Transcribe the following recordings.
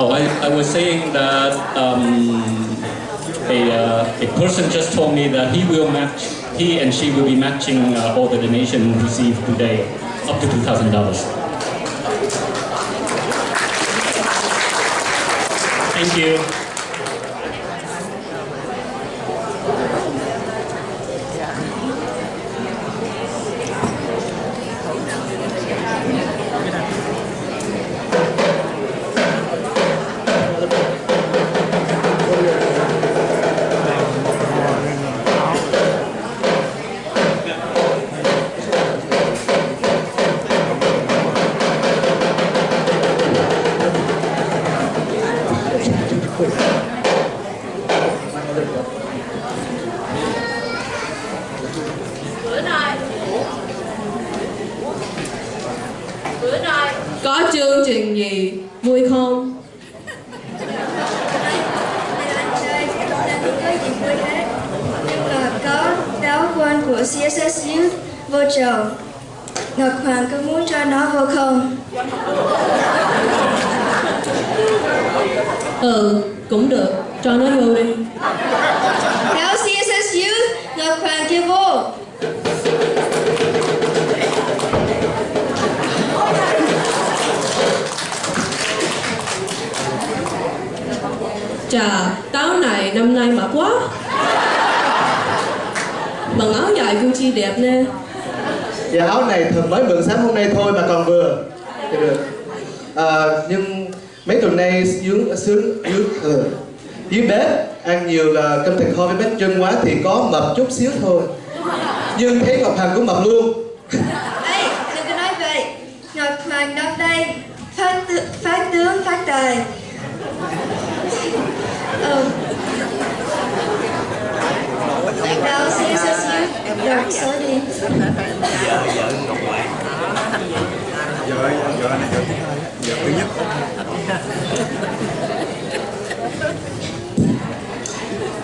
Oh, I was saying that a person just told me that he and she will be matching all the donation received today, up to $2,000. Thank you. Có chương trình gì vui không? Nhưng mà có giáo quan của CSS Youth vô trầu. Ngọc Hoàng có muốn cho nó vô không? Ừ, cũng được, cho nó vô đi. Kéo CSS Youth, Ngọc Hoàng kia vô. Chà, táo này năm nay mập quá. Bằng áo dài vui chi đẹp nè. Dạ áo này Thần mới mượn sáng hôm nay thôi mà còn vừa thì được. Nhưng mấy tuần nay dưới bếp ăn nhiều cơm thịt kho với bánh trưng quá thì có mập chút xíu thôi. Nhưng thấy Ngọc Hằng cũng mập luôn. Ê, đừng có nói vậy. Ngọc Hoàng năm nay phát tướng phát tài. Đâu CSS Youth đọc số đi. Vợ Ngọc Hoàng. Vợ này vợ thứ nhất.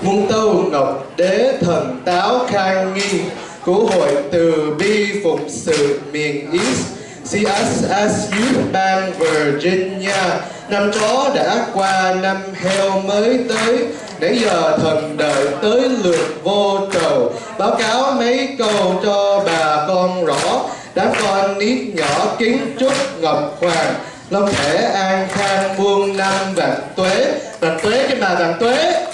Muôn tâu ngọc đế thần táo khang nghi, cứu hội từ bi phụng sự miền East, CSS Youth bang Virginia. Năm chó đã qua, năm heo mới tới, nãy giờ thần đợi tới lượt vô trầu. Báo cáo mấy câu cho bà con rõ, đám con nít nhỏ kính chúc Ngọc Hoàng long thể an khang muôn năm vạn tuế. Vạn tuế cái mà vạn tuế.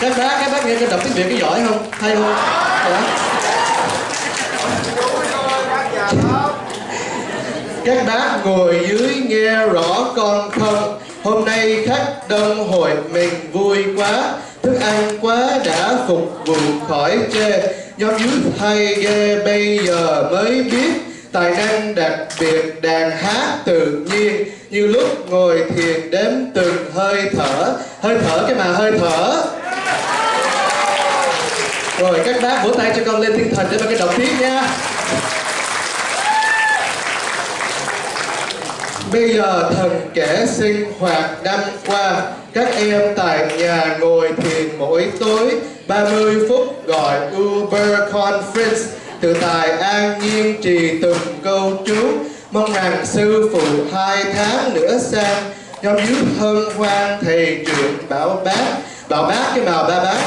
Các bác nghe đọc tiếng Việt cái giỏi không? Hay không? Dạ. Các bác ngồi dưới nghe rõ con không? Hôm nay khách đông hội mình vui quá, thức ăn quá đã phục vụ khỏi chê. Nhóm youth hay ghê bây giờ mới biết, tài năng đặc biệt đàn hát tự nhiên, như lúc ngồi thiền đếm từng hơi thở. Hơi thở cái mà hơi thở. Rồi các bác vỗ tay cho con lên tinh thần để mà cái đọc tiếp nha. Bây giờ thần kể sinh hoạt năm qua, các em tại nhà ngồi thiền mỗi tối 30 phút gọi Uber Conference, tự tài an nhiên trì từng câu chú. Mong rằng sư phụ 2 tháng nữa sang, nhóm youth hân hoan thầy trưởng bảo bác cái màu ba bác.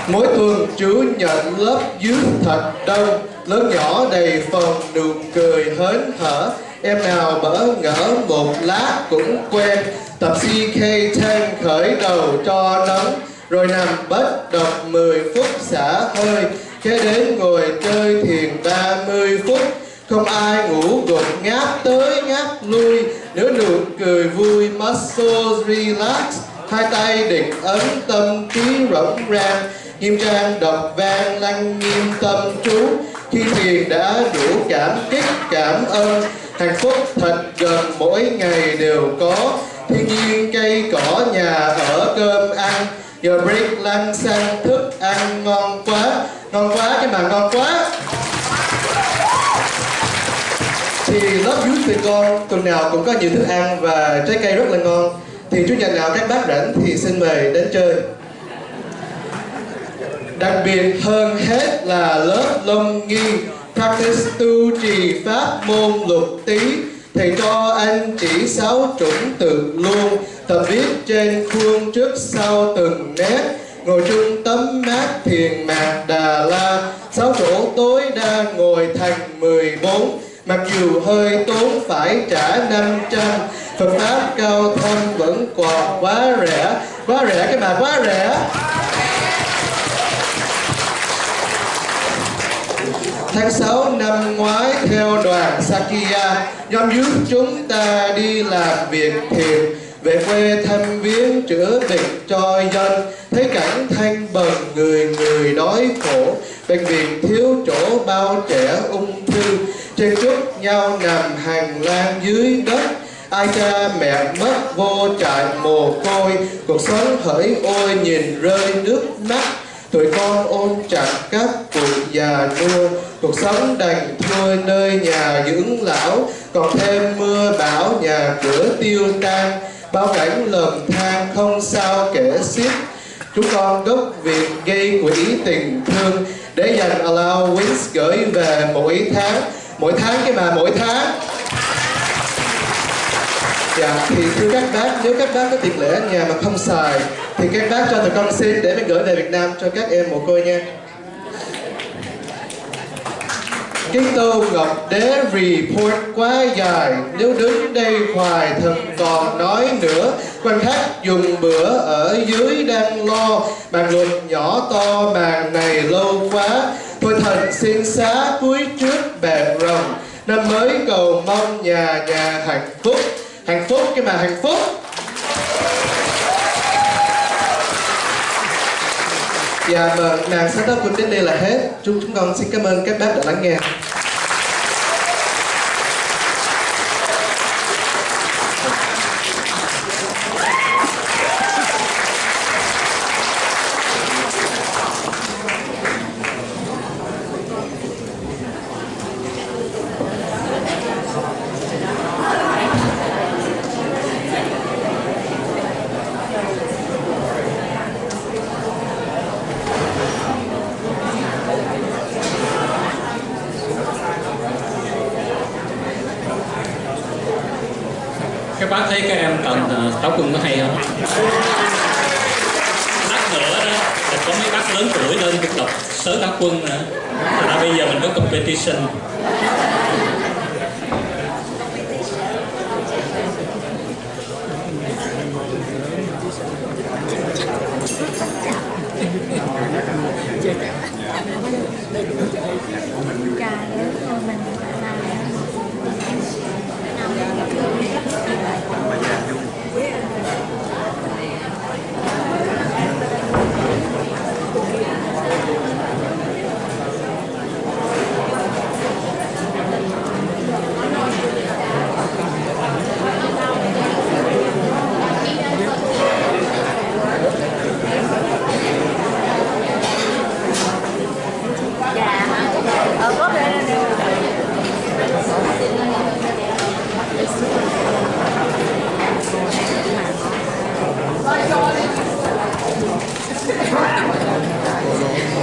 Mỗi tuần Chủ nhận lớp youth thật đông, lớn nhỏ đầy phòng nụ cười hớn hở. Em nào bỡ ngỡ một lát cũng quen, tập CK10 khởi đầu cho nóng, rồi nằm bất động 10 phút xả hơi, kế đến ngồi chơi thiền 30 phút. Không ai ngủ gục ngáp tới ngáp lui, nửa nụ cười vui muscles relax, hai tay định ấn tâm trí rỗng rang, nghiêm trang đọc vang lăng nghiêm tâm chú. Khi thiền đã đủ cảm kích cảm ơn, hạnh phúc thật gần mỗi ngày đều có. Thiên nhiên cây cỏ nhà ở cơm ăn, giờ break lăn xăng thức ăn ngon quá cái mà ngon quá. Thì lớp youth tụi con tuần nào cũng có nhiều thức ăn và trái cây rất là ngon. Thì chủ nhật nào các bác rảnh thì xin mời đến chơi. Đặc biệt hơn hết là lớp Lâm Nghi, practice tu trì pháp môn lục tí. Thầy cho anh chỉ 6 chủng tự luôn, tập viết trên khuôn trước sau từng nét. Ngồi chung tấm mát thiền mạt Đà La, 6 chỗ tối đa ngồi thành 14. Mặc dù hơi tốn phải trả 500, Phật pháp cao thâm vẫn còn quá rẻ. Quá rẻ cái mà quá rẻ. Tháng 6 năm ngoái theo đoàn Sakya, nhóm youth chúng ta đi làm việc thiền, về quê thăm viếng chữa bệnh cho dân. Thấy cảnh thanh bần người người đói khổ, bệnh viện thiếu chỗ bao trẻ ung thư. Trên chúc nhau nằm hành lang dưới đất, ai cha mẹ mất vô trại mồ côi. Cuộc sống hỡi ôi nhìn rơi nước mắt, tụi con ôm chặt các cụ già nua. Cuộc sống đành thua nơi nhà dưỡng lão, còn thêm mưa bão nhà cửa tiêu tan. Bao cảnh lầm than không sao kể xiết, chúng con gốc việc gây quỹ tình thương để dành allowance gửi về mỗi tháng. Mỗi tháng cái mà mỗi tháng. Dạ, thì thưa các bác, nếu các bác có tiệc lễ ở nhà mà không xài thì các bác cho tụi con xin để mình gửi về Việt Nam cho các em mồ côi nha. Cái Tô Ngọc Đế report quá dài, nếu đứng đây hoài thật còn nói nữa. Quan khách dùng bữa ở dưới đang lo, bàn luật nhỏ to màn này lâu quá. Thôi thần xin xá cuối trước bẹn rồng, năm mới cầu mong nhà nhà hạnh phúc. Hạnh phúc cái mà hạnh phúc. Dạ vâng, nàng set up đến đây là hết. Chúng con xin cảm ơn các bác đã lắng nghe. Các bác thấy các em cầm táo quân nó hay không? Lát nữa đó là có mấy bác lớn tuổi lên đọc sớ táo quân nữa. Thật ra bây giờ mình có competition.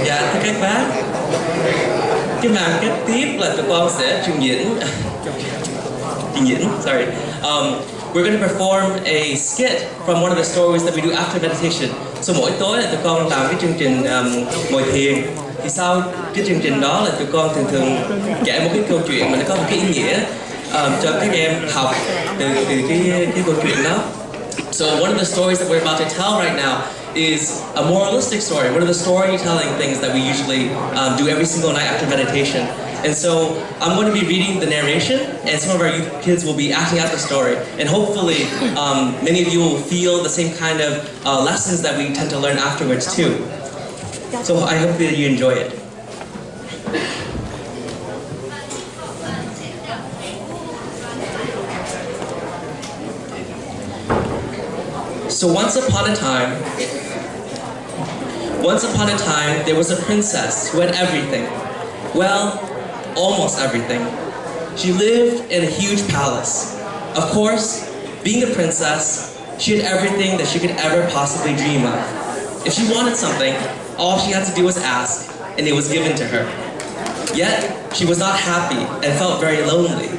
Dạ thưa các bác, cái màn kế tiếp là tụi con sẽ trình diễn. We're going to perform a skit from one of the stories that we do after meditation. So mỗi tối là tụi con làm cái chương trình ngồi thiền. Thì sau cái chương trình đó là tụi con thường kể một cái câu chuyện mà nó có một cái ý nghĩa cho các em học từ cái câu chuyện đó. So one of the stories that we're about to tell right now is a moralistic story, one of the storytelling things that we usually do every single night after meditation. And so I'm going to be reading the narration, and some of our youth kids will be acting out the story. And hopefully many of you will feel the same kind of lessons that we tend to learn afterwards too. So I hope that you enjoy it. So once upon a time, there was a princess who had everything. Well, almost everything. She lived in a huge palace. Of course, being a princess, she had everything that she could ever possibly dream of. If she wanted something, all she had to do was ask, and it was given to her. Yet, she was not happy and felt very lonely.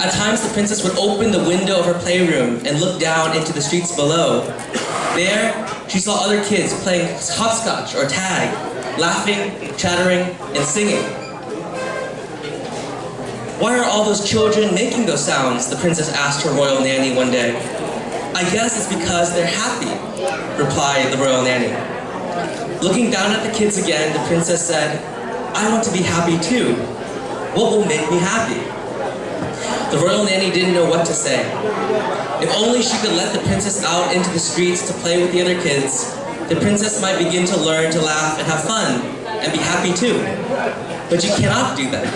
At times, the princess would open the window of her playroom and look down into the streets below. There, she saw other kids playing hopscotch or tag, laughing, chattering, and singing. "Why are all those children making those sounds?" the princess asked her royal nanny one day. "I guess it's because they're happy," replied the royal nanny. Looking down at the kids again, the princess said, "I want to be happy too. What will make me happy?" The royal nanny didn't know what to say. If only she could let the princess out into the streets to play with the other kids, the princess might begin to learn to laugh and have fun and be happy too. But you cannot do that.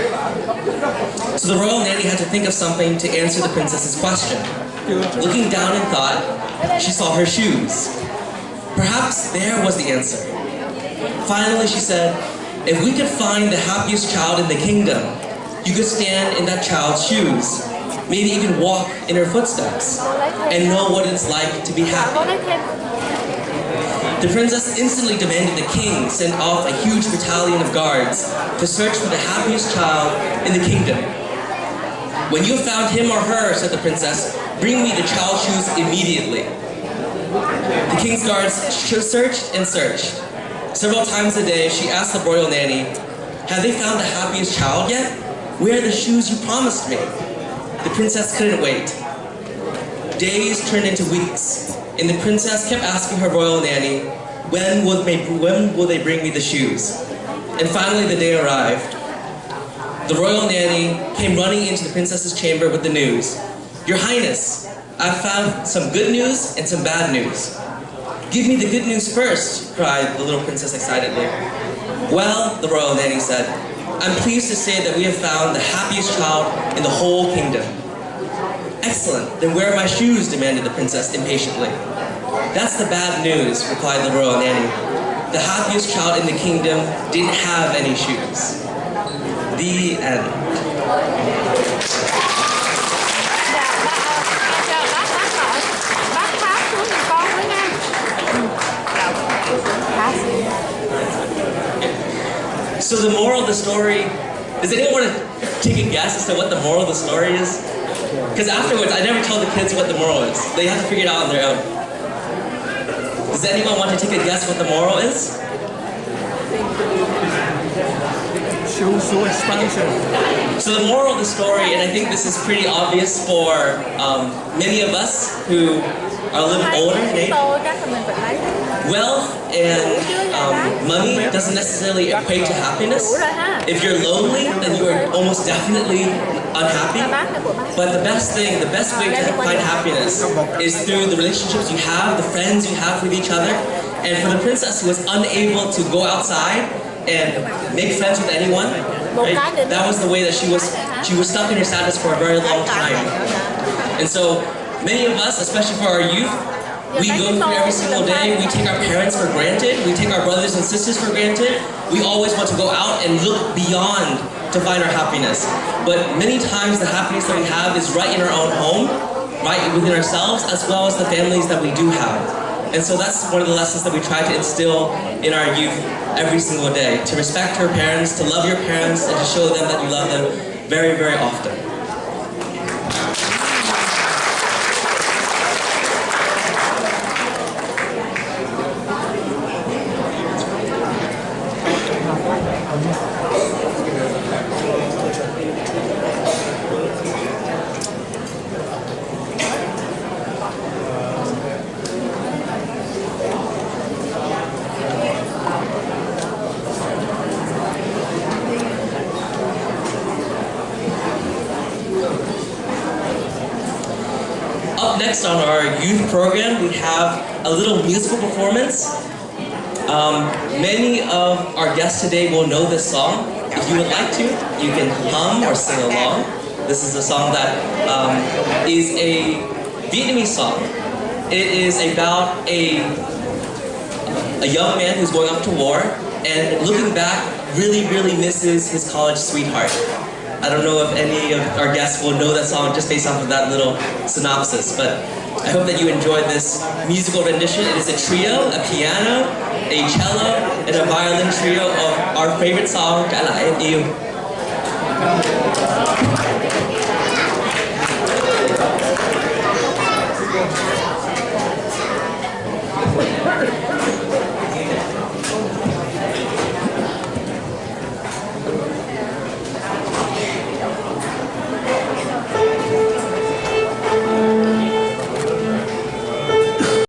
So the royal nanny had to think of something to answer the princess's question. Looking down in thought, she saw her shoes. Perhaps there was the answer. Finally, she said, "If we could find the happiest child in the kingdom, you could stand in that child's shoes, maybe even walk in her footsteps, and know what it's like to be happy." The princess instantly demanded the king send off a huge battalion of guards to search for the happiest child in the kingdom. "When you have found him or her," said the princess, "bring me the child's shoes immediately." The king's guards searched and searched. Several times a day, she asked the royal nanny, "Have they found the happiest child yet? Where are the shoes you promised me?" The princess couldn't wait. Days turned into weeks, and the princess kept asking her royal nanny, when will they bring me the shoes? And finally the day arrived. The royal nanny came running into the princess's chamber with the news. "Your Highness, I've found some good news and some bad news." "Give me the good news first," cried the little princess excitedly. "Well," the royal nanny said, "I'm pleased to say that we have found the happiest child in the whole kingdom." "Excellent, then where are my shoes?" demanded the princess impatiently. "That's the bad news," replied the royal nanny. "The happiest child in the kingdom didn't have any shoes." The end. So the moral of the story, does anyone want to take a guess as to what the moral of the story is? Because afterwards, I never told the kids what the moral is. They have to figure it out on their own. Does anyone want to take a guess what the moral is? Shoe expansion. So the moral of the story, and I think this is pretty obvious for many of us who are a little older in age, wealth and money doesn't necessarily equate to happiness. If you're lonely, then you are almost definitely unhappy. But the best way to find happiness is through the relationships you have, the friends you have with each other. And for the princess who was unable to go outside and make friends with anyone, right, that was the way that she was stuck in her sadness for a very long time. And so many of us, especially for our youth, we go through every single day, we take our parents for granted, we take our brothers and sisters for granted. We always want to go out and look beyond to find our happiness. But many times the happiness that we have is right in our own home, right within ourselves, as well as the families that we do have. And so that's one of the lessons that we try to instill in our youth every single day. To respect your parents, to love your parents, and to show them that you love them very, very often. Up next on our youth program, we have a little musical performance. Many of our guests today will know this song. If you would like to, you can hum or sing along. This is a song that is a Vietnamese song. It is about a young man who's going off to war and looking back really, really misses his college sweetheart. I don't know if any of our guests will know that song just based off of that little synopsis, but I hope that you enjoyed this musical rendition. It is a trio, a piano, a cello, and a violin trio of our favorite song, Trả lại em yêu.